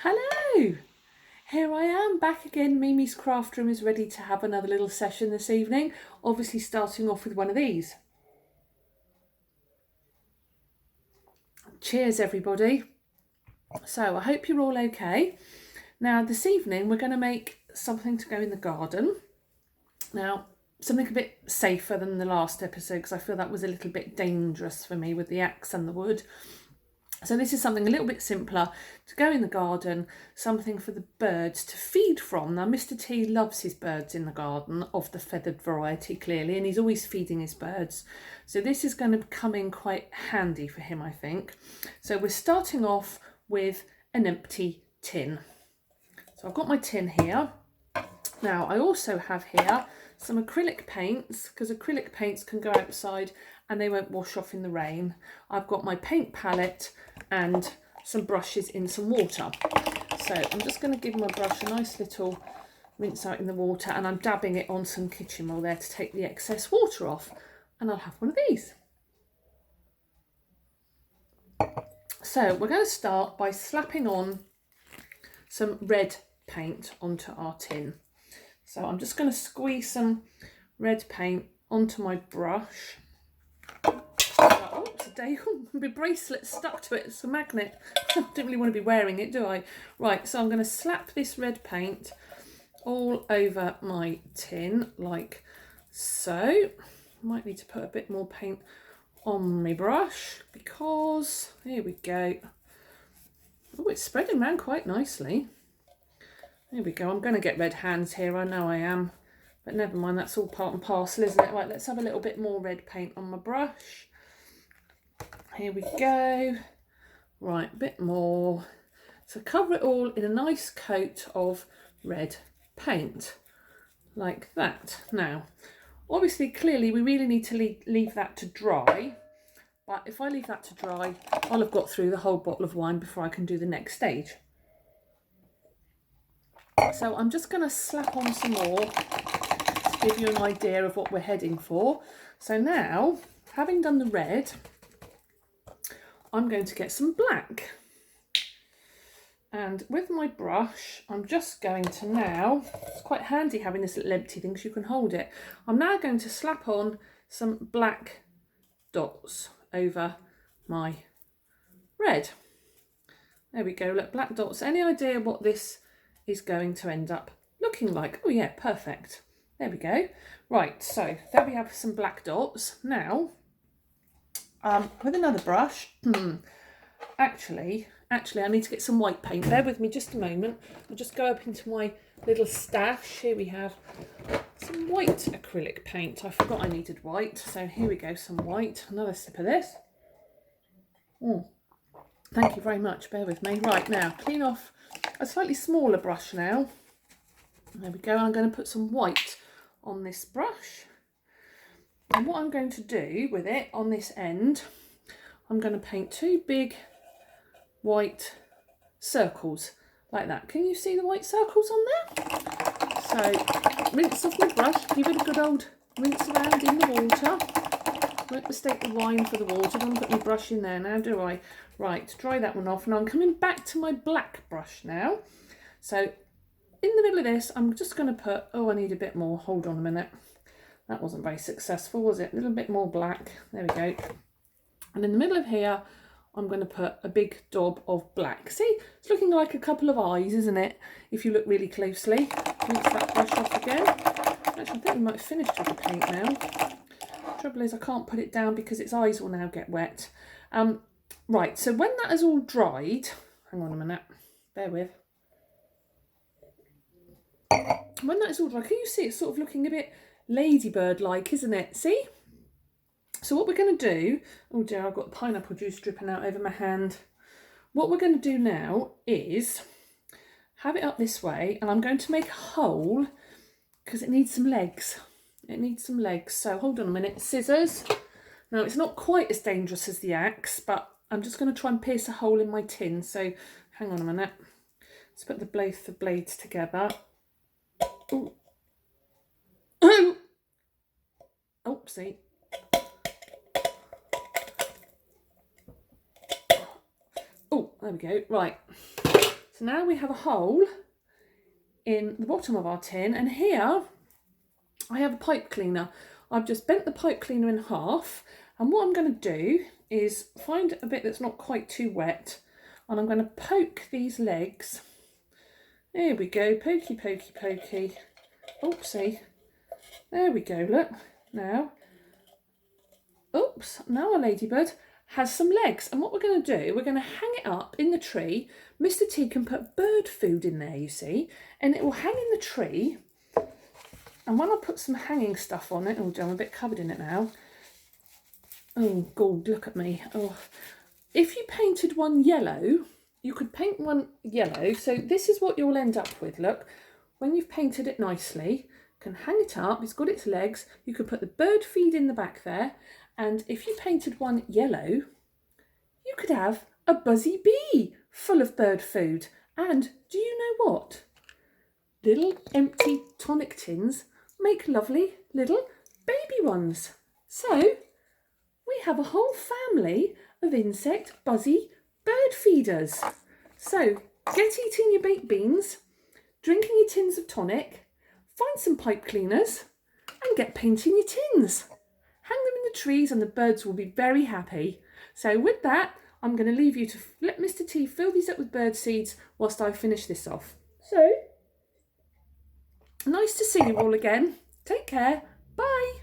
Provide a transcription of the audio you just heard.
Hello! Here I am back again. Mimi's craft room is ready to have another little session this evening. Obviously starting off with one of these. Cheers everybody. So I hope you're all okay. Now this evening we're going to make something to go in the garden. Now something a bit safer than the last episode because I feel that was a little bit dangerous for me with the axe and the wood. So this is something a little bit simpler to go in the garden, something for the birds to feed from. Now Mr. T loves his birds in the garden, of the feathered variety clearly, and he's always feeding his birds. So this is going to come in quite handy for him, I think. So we're starting off with an empty tin. So I've got my tin here. Now I also have here some acrylic paints, because acrylic paints can go outside and they won't wash off in the rain. I've got my paint palette and some brushes in some water. So I'm just going to give my brush a nice little rinse out in the water, and I'm dabbing it on some kitchen roll there to take the excess water off, and I'll have one of these. So we're going to start by slapping on some red paint onto our tin. So I'm just going to squeeze some red paint onto my brush. Oops, my bracelet stuck to it. It's a magnet. I don't really want to be wearing it, do I? Right, so I'm going to slap this red paint all over my tin like so. Might need to put a bit more paint on my brush because, here we go. Oh, it's spreading around quite nicely. There we go. I'm going to get red hands here. I know I am. But never mind, that's all part and parcel, isn't it? Right, let's have a little bit more red paint on my brush. Here we go. Right, a bit more. So cover it all in a nice coat of red paint, like that. Now, obviously, clearly, we really need to leave that to dry. But if I leave that to dry, I'll have got through the whole bottle of wine before I can do the next stage. So I'm just going to slap on some more to give you an idea of what we're heading for. So now, having done the red, I'm going to get some black. And with my brush, I'm just going to now, it's quite handy having this little empty thing because you can hold it. I'm now going to slap on some black dots over my red. There we go, look, black dots. Any idea what this is going to end up looking like? Oh yeah, perfect. There we go. Right, so there we have some black dots. Now, with another brush, actually, I need to get some white paint. Bear with me just a moment. I'll just go up into my little stash. Here we have some white acrylic paint. I forgot I needed white. So here we go, some white. Another sip of this. Thank you very much. Bear with me. Right, now, clean off a slightly smaller brush now. There we go. I'm going to put some white on this brush. And what I'm going to do with it on this end, I'm going to paint two big white circles like that. Can you see the white circles on there? So rinse off my brush, give it a good old rinse around in the water. Won't mistake the wine for the water. Don't put my brush in there now, do I? Right, dry that one off. Now I'm coming back to my black brush now. So in the middle of this, I'm just going to put, oh, I need a bit more. Hold on a minute. That wasn't very successful, was it? A little bit more black. There we go. And in the middle of here, I'm going to put a big daub of black. See, it's looking like a couple of eyes, isn't it? If you look really closely. Rinse that brush off again. Actually, I think we might have finished with the paint now. Trouble is I can't put it down because its eyes will now get wet. Right, so when that has all dried, hang on a minute, bear with. When that is all dry, can you see it's sort of looking a bit ladybird-like, isn't it? See? So what we're going to do, oh dear, I've got pineapple juice dripping out over my hand. What we're going to do now is have it up this way, and I'm going to make a hole because it needs some legs. It needs some legs. So hold on a minute, scissors. Now it's not quite as dangerous as the axe, but I'm just going to try and pierce a hole in my tin. So hang on a minute. Let's put the blades together. Ooh. Oopsie. Oh, there we go. Right. So now we have a hole in the bottom of our tin, and here I have a pipe cleaner. I've just bent the pipe cleaner in half, and what I'm going to do is find a bit that's not quite too wet, and I'm going to poke these legs. There we go, pokey, pokey, pokey. Oopsie. There we go, look. Now, oops, now our ladybird has some legs. And what we're going to do, we're going to hang it up in the tree. Mr. T can put bird food in there, you see, and it will hang in the tree. And when I put some hanging stuff on it, oh, I'm a bit covered in it now. Oh, God, look at me. Oh, if you painted one yellow, you could paint one yellow. So this is what you'll end up with, look. When you've painted it nicely, you can hang it up. It's got its legs. You could put the bird feed in the back there. And if you painted one yellow, you could have a buzzy bee full of bird food. And do you know what? Little empty tonic tins make lovely little baby ones. So we have a whole family of insect buzzy bird feeders. So get eating your baked beans, drinking your tins of tonic, find some pipe cleaners and get painting your tins. Hang them in the trees and the birds will be very happy. So with that, I'm going to leave you to let Mr. T fill these up with bird seeds whilst I finish this off. So, nice to see you all again. Take care. Bye.